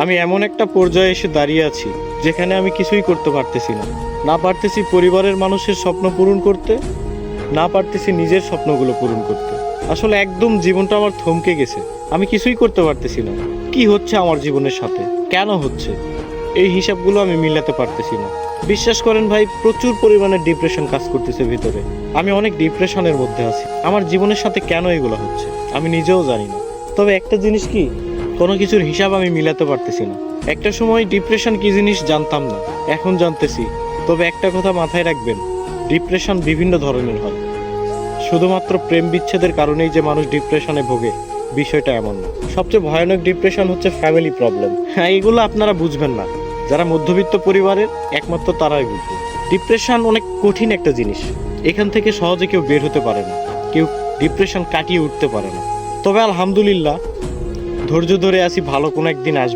আমি এমন একটা পর্যায়ে এসে দাঁড়িয়ে আছি যেখানে আমি কিছুই করতে পারতেছি না। না পারতেছি পরিবারের মানুষের স্বপ্ন পূরণ করতে, না পারতেছি নিজের স্বপ্নগুলো পূরণ করতে। আসলে একদম জীবনটা আমার থমকে গেছে। আমি কিছুই করতে পারতেছি না। কি হচ্ছে আমার জীবনের সাথে, কেন হচ্ছে, এই হিসাবগুলো আমি মিলাতে পারতেছি না। বিশ্বাস করেন ভাই, প্রচুর পরিমাণে ডিপ্রেশন কাজ করতেছে ভিতরে। আমি অনেক ডিপ্রেশনের মধ্যে আছি। আমার জীবনের সাথে কেন এগুলো হচ্ছে আমি নিজেও জানি না। তবে একটা জিনিস কি, কোনো কিছুর হিসাব আমি মিলাতে পারতেছি না। একটা সময় ডিপ্রেশন কি জিনিস জানতাম না, এখন জানতেছি। তবে একটা কথা মাথায় রাখবেন, ডিপ্রেশন বিভিন্ন ধরনের হয়। শুধুমাত্র প্রেম বিচ্ছেদের কারণেই যে মানুষ ডিপ্রেশনে ভোগে, বিষয়টা এমন না। সবচেয়ে ভয়ানক ডিপ্রেশন হচ্ছে ফ্যামিলি প্রবলেম। হ্যাঁ, এগুলো আপনারা বুঝবেন না। যারা মধ্যবিত্ত পরিবারের, একমাত্র তারাই বুঝবে। ডিপ্রেশন অনেক কঠিন একটা জিনিস। এখান থেকে সহজে কেউ বের হতে পারে না, কেউ ডিপ্রেশন কাটিয়ে উঠতে পারে না। তবে আলহামদুলিল্লাহ, ধৈর্য ধরে আছি, ভালো কোনো একদিন আসবে।